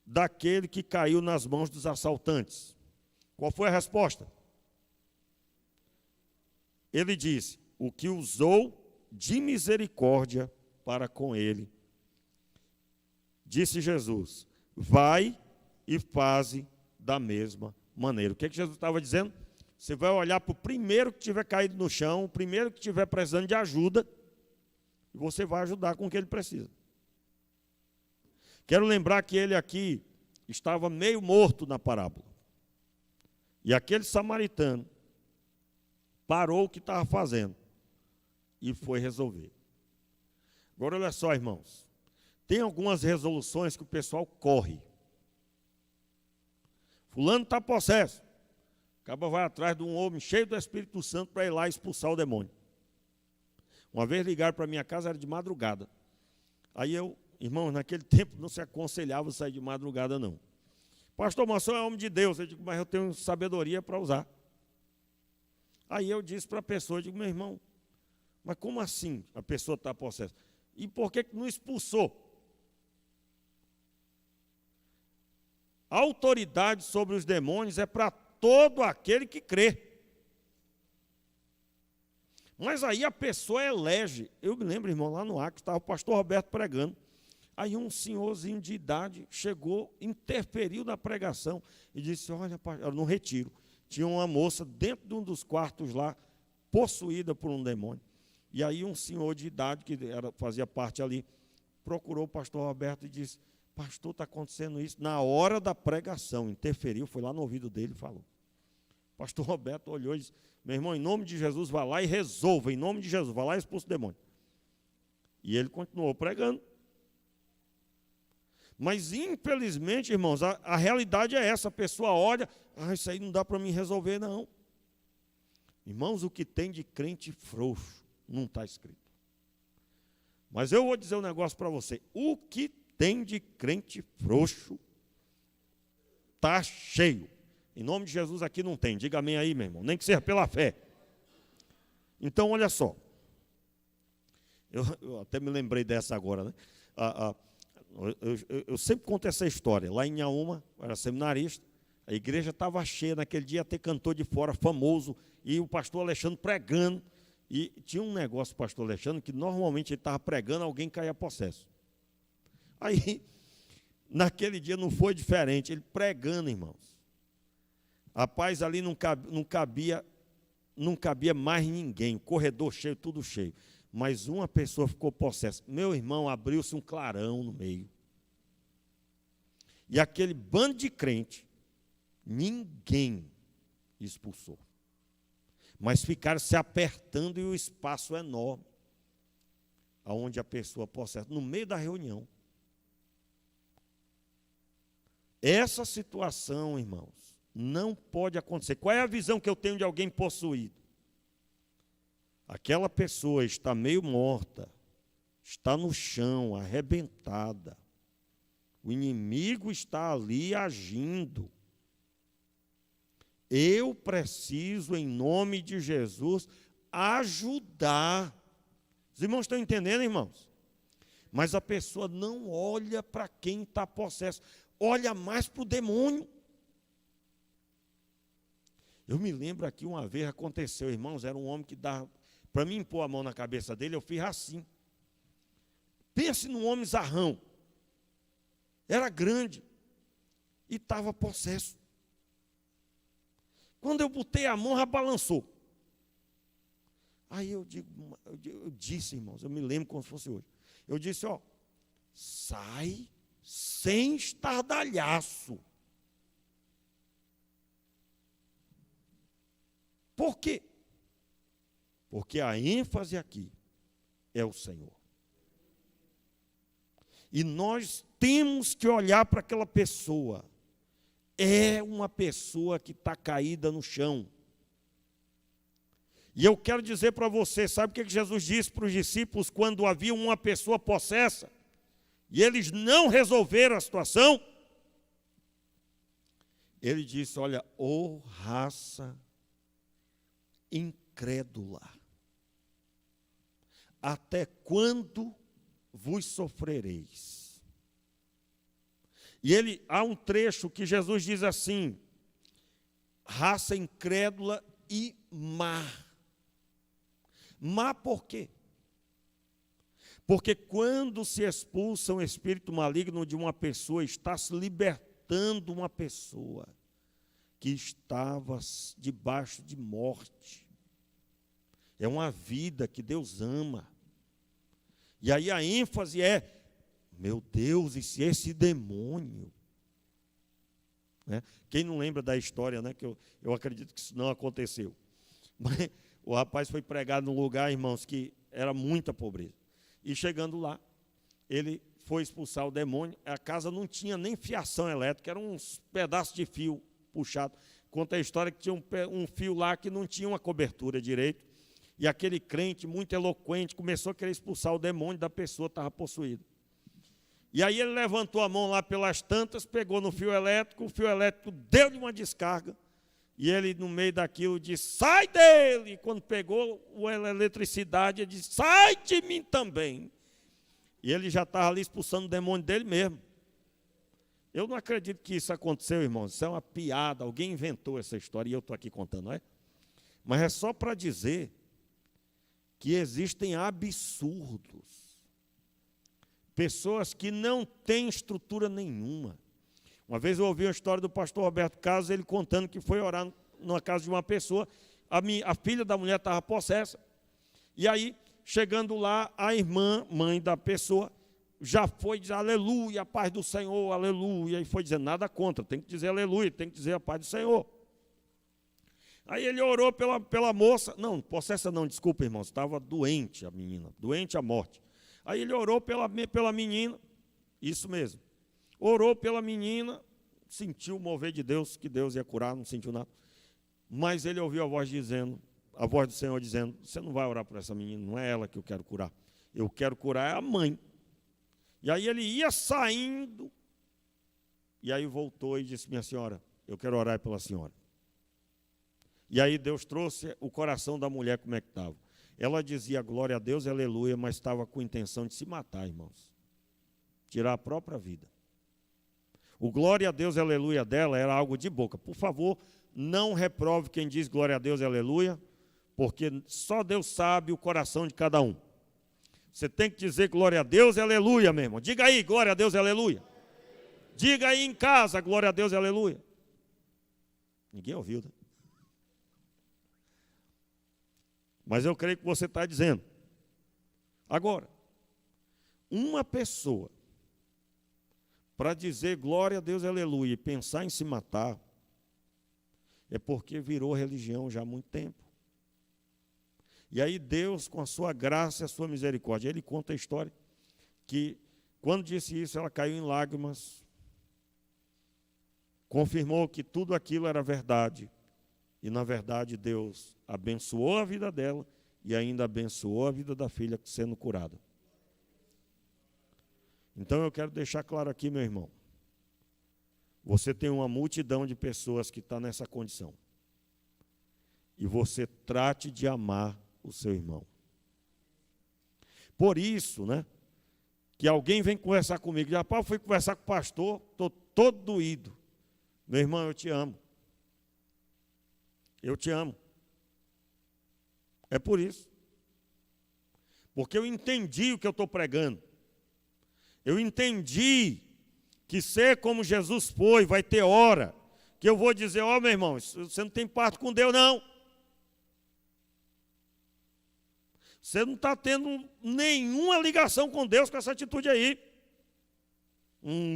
daquele que caiu nas mãos dos assaltantes? Qual foi a resposta? Ele disse, o que usou de misericórdia para com ele. Disse Jesus, vai e faze da mesma maneira. O que Jesus estava dizendo? Você vai olhar para o primeiro que tiver caído no chão, o primeiro que tiver precisando de ajuda, e você vai ajudar com o que ele precisa. Quero lembrar que ele aqui estava meio morto na parábola. E aquele samaritano parou o que estava fazendo e foi resolver. Agora, olha só, irmãos. Tem algumas resoluções que o pessoal corre. Fulano está possesso. Acaba vai atrás de um homem cheio do Espírito Santo para ir lá expulsar o demônio. Uma vez ligaram para a minha casa, era de madrugada. Aí eu, irmãos, naquele tempo não se aconselhava sair de madrugada, não. Pastor Mansão é homem de Deus. Eu digo, mas eu tenho sabedoria para usar. Aí eu disse para a pessoa, eu digo, meu irmão, mas como assim a pessoa está possessa? E por que não expulsou? A autoridade sobre os demônios é para todo aquele que crê. Mas aí a pessoa elege. Eu me lembro, irmão, lá no Acre, estava o pastor Roberto pregando. Aí um senhorzinho de idade chegou, interferiu na pregação e disse, olha, no retiro, tinha uma moça dentro de um dos quartos lá, possuída por um demônio. E aí um senhor de idade, que fazia parte ali, procurou o pastor Roberto e disse, pastor, está acontecendo isso. Na hora da pregação, interferiu, foi lá no ouvido dele e falou. O pastor Roberto olhou e disse, meu irmão, em nome de Jesus, vá lá e resolva, em nome de Jesus, vá lá e expulsa o demônio. E ele continuou pregando. Mas, infelizmente, irmãos, a realidade é essa, a pessoa olha, isso aí não dá para mim resolver, não. Irmãos, o que tem de crente frouxo, não está escrito. Mas eu vou dizer um negócio para você, o que tem de crente frouxo Está cheio. Em nome de Jesus aqui não tem. Diga amém aí, meu irmão. Nem que seja pela fé. Então, olha só. Eu até me lembrei dessa agora, né? Eu sempre conto essa história. Lá em Inhaúma, eu era seminarista, a igreja estava cheia. Naquele dia até cantor de fora, famoso, e o pastor Alexandre pregando. E tinha um negócio, o pastor Alexandre, que normalmente ele estava pregando, alguém caía possesso. Aí, naquele dia não foi diferente, ele pregando, irmãos. Rapaz, ali não cabia mais ninguém, o corredor cheio, tudo cheio. Mas uma pessoa ficou possessa. Meu irmão, abriu-se um clarão no meio. E aquele bando de crente, ninguém expulsou. Mas ficaram se apertando e o espaço enorme. Aonde a pessoa possessa, no meio da reunião. Essa situação, irmãos, não pode acontecer. Qual é a visão que eu tenho de alguém possuído? Aquela pessoa está meio morta, está no chão, arrebentada. O inimigo está ali agindo. Eu preciso, em nome de Jesus, ajudar. Os irmãos estão entendendo, irmãos? Mas a pessoa não olha para quem está possesso, olha mais para o demônio. Eu me lembro aqui uma vez aconteceu, irmãos, era um homem que dava, para mim pôr a mão na cabeça dele, eu fiz assim. Pense num homem zarrão. Era grande e estava possesso. Quando eu botei a mão, já balançou. Aí eu disse, irmãos, eu me lembro como se fosse hoje. Eu disse, ó, sai sem estardalhaço. Por quê? Porque a ênfase aqui é o Senhor. E nós temos que olhar para aquela pessoa. É uma pessoa que está caída no chão. E eu quero dizer para você, sabe o que Jesus disse para os discípulos quando havia uma pessoa possessa? E eles não resolveram a situação? Ele disse, olha, ô raça incrédula, até quando vos sofrereis? E há um trecho que Jesus diz assim, raça incrédula e má. Má por quê? Porque quando se expulsa um espírito maligno de uma pessoa, está se libertando uma pessoa que estava debaixo de morte. É uma vida que Deus ama. E aí a ênfase é, meu Deus, e se esse demônio... Né? Quem não lembra da história, né? Que eu acredito que isso não aconteceu. Mas o rapaz foi pregado num lugar, irmãos, que era muita pobreza. E chegando lá, ele foi expulsar o demônio. A casa não tinha nem fiação elétrica, eram uns pedaços de fio puxado. Conta a história que tinha um fio lá que não tinha uma cobertura direito. E aquele crente muito eloquente começou a querer expulsar o demônio da pessoa que estava possuída. E aí ele levantou a mão lá pelas tantas, pegou no fio elétrico, o fio elétrico deu-lhe uma descarga. E ele, no meio daquilo, disse, sai dele! E quando pegou a eletricidade, ele disse, sai de mim também! E ele já estava ali expulsando o demônio dele mesmo. Eu não acredito que isso aconteceu, irmãos. Isso é uma piada, alguém inventou essa história e eu estou aqui contando, não é? Mas é só para dizer que existem absurdos. Pessoas que não têm estrutura nenhuma. Uma vez eu ouvi uma história do pastor Roberto Carlos, ele contando que foi orar numa casa de uma pessoa, a filha da mulher estava possessa, e aí, chegando lá, a irmã, mãe da pessoa, já foi dizer aleluia, a paz do Senhor, aleluia, e foi dizendo nada contra, tem que dizer aleluia, tem que dizer a paz do Senhor. Aí ele orou pela moça, não, possessa não, desculpa, irmãos, estava doente a menina, doente à morte. Aí ele orou pela menina, isso mesmo. Orou pela menina, sentiu o mover de Deus, que Deus ia curar, não sentiu nada. Mas ele ouviu a voz do Senhor dizendo, você não vai orar por essa menina, não é ela que eu quero curar. Eu quero curar a mãe. E aí ele ia saindo, E aí voltou e disse: minha senhora, eu quero orar pela senhora. E aí Deus trouxe o coração da mulher como é que estava. Ela dizia glória a Deus, aleluia, mas estava com intenção de se matar, irmãos. Tirar a própria vida. O glória a Deus, aleluia dela era algo de boca. Por favor, não reprove quem diz glória a Deus, aleluia, porque só Deus sabe o coração de cada um. Você tem que dizer glória a Deus, aleluia, meu irmão. Diga aí, glória a Deus, aleluia. Diga aí em casa, glória a Deus, aleluia. Ninguém ouviu, né? Mas eu creio que você está dizendo. Agora, uma pessoa, para dizer glória a Deus, aleluia, e pensar em se matar, é porque virou religião já há muito tempo. E aí Deus, com a sua graça e a sua misericórdia, Ele conta a história que, quando disse isso, ela caiu em lágrimas, confirmou que tudo aquilo era verdade. E, na verdade, Deus abençoou a vida dela e ainda abençoou a vida da filha sendo curada. Então, eu quero deixar claro aqui, meu irmão. Você tem uma multidão de pessoas que está nessa condição. E você trate de amar o seu irmão. Por isso, né, que alguém vem conversar comigo. Já, eu fui conversar com o pastor, estou todo doído. Meu irmão, eu te amo. Eu te amo. É por isso. Porque eu entendi o que eu estou pregando. Eu entendi que ser como Jesus foi, vai ter hora que eu vou dizer: ó, meu irmão, você não tem parte com Deus, não. Você não está tendo nenhuma ligação com Deus com essa atitude aí.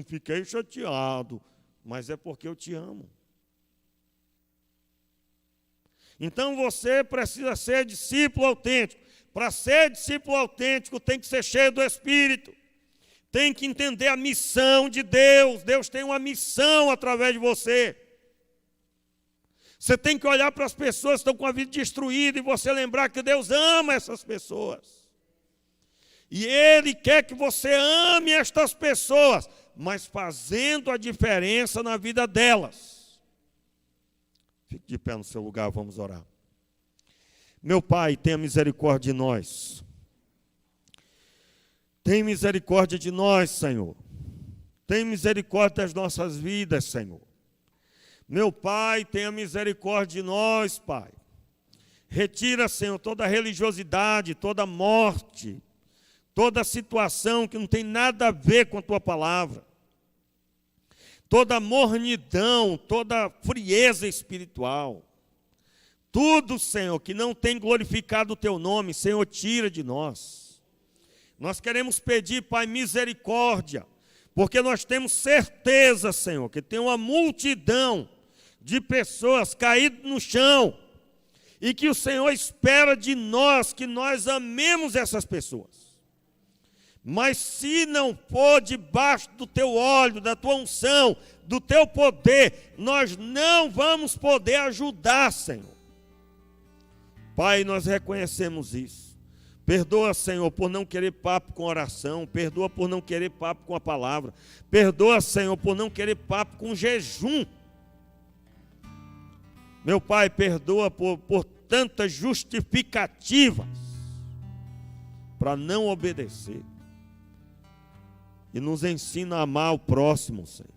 Fiquei chateado, mas é porque eu te amo. Então você precisa ser discípulo autêntico. Para ser discípulo autêntico tem que ser cheio do Espírito. Tem que entender a missão de Deus. Deus tem uma missão através de você. Você tem que olhar para as pessoas que estão com a vida destruída e você lembrar que Deus ama essas pessoas. E Ele quer que você ame estas pessoas, mas fazendo a diferença na vida delas. Fique de pé no seu lugar, vamos orar. Meu Pai, tenha misericórdia de nós. Tem misericórdia de nós, Senhor. Tem misericórdia das nossas vidas, Senhor. Meu Pai, tenha misericórdia de nós, Pai. Retira, Senhor, toda religiosidade, toda morte, toda situação que não tem nada a ver com a Tua palavra. Toda mornidão, toda frieza espiritual. Tudo, Senhor, que não tem glorificado o Teu nome, Senhor, tira de nós. Nós queremos pedir, Pai, misericórdia, porque nós temos certeza, Senhor, que tem uma multidão de pessoas caídas no chão, e que o Senhor espera de nós que nós amemos essas pessoas. Mas se não for debaixo do Teu óleo, da Tua unção, do Teu poder, nós não vamos poder ajudar, Senhor. Pai, nós reconhecemos isso. Perdoa, Senhor, por não querer papo com oração. Perdoa por não querer papo com a palavra. Perdoa, Senhor, por não querer papo com jejum. Meu Pai, perdoa por tantas justificativas para não obedecer. E nos ensina a amar o próximo, Senhor.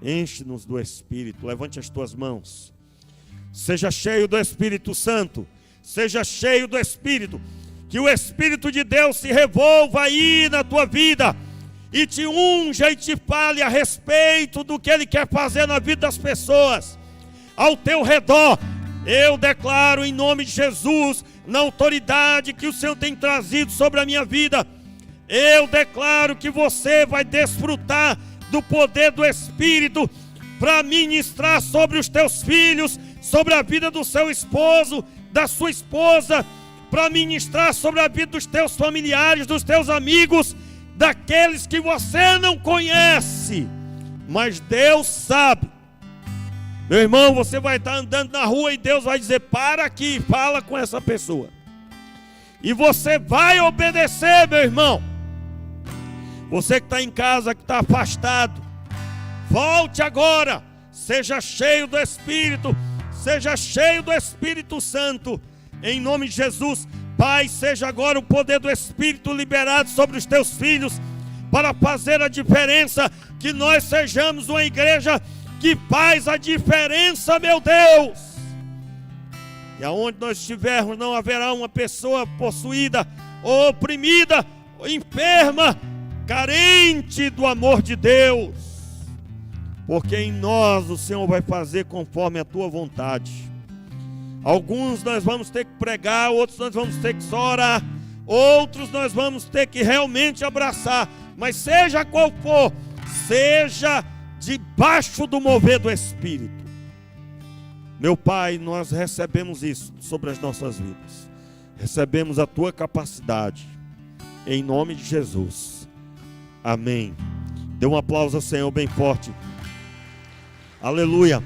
Enche-nos do Espírito. Levante as tuas mãos. Seja cheio do Espírito Santo. Seja cheio do Espírito. Que o Espírito de Deus se revolva aí na tua vida e te unja e te fale a respeito do que Ele quer fazer na vida das pessoas ao teu redor. Eu declaro em nome de Jesus, na autoridade que o Senhor tem trazido sobre a minha vida, eu declaro que você vai desfrutar do poder do Espírito para ministrar sobre os teus filhos, sobre a vida do seu esposo, da sua esposa, para ministrar sobre a vida dos teus familiares, dos teus amigos, daqueles que você não conhece, mas Deus sabe. Meu irmão, você vai estar andando na rua e Deus vai dizer: para aqui, fala com essa pessoa. E você vai obedecer, meu irmão. Você que está em casa, que está afastado, Volte agora, seja cheio do Espírito, seja cheio do Espírito Santo, em nome de Jesus. Pai, seja agora o poder do Espírito liberado sobre os teus filhos, para fazer a diferença, que nós sejamos uma igreja que faz a diferença, meu Deus. E aonde nós estivermos, não haverá uma pessoa possuída, ou oprimida, ou enferma, carente do amor de Deus, porque em nós o Senhor vai fazer conforme a tua vontade. Alguns nós vamos ter que pregar, outros nós vamos ter que só orar, outros nós vamos ter que realmente abraçar, mas seja qual for, seja debaixo do mover do Espírito. Meu Pai, nós recebemos isso sobre as nossas vidas, recebemos a tua capacidade, em nome de Jesus, amém. Dê um aplauso ao Senhor bem forte, aleluia.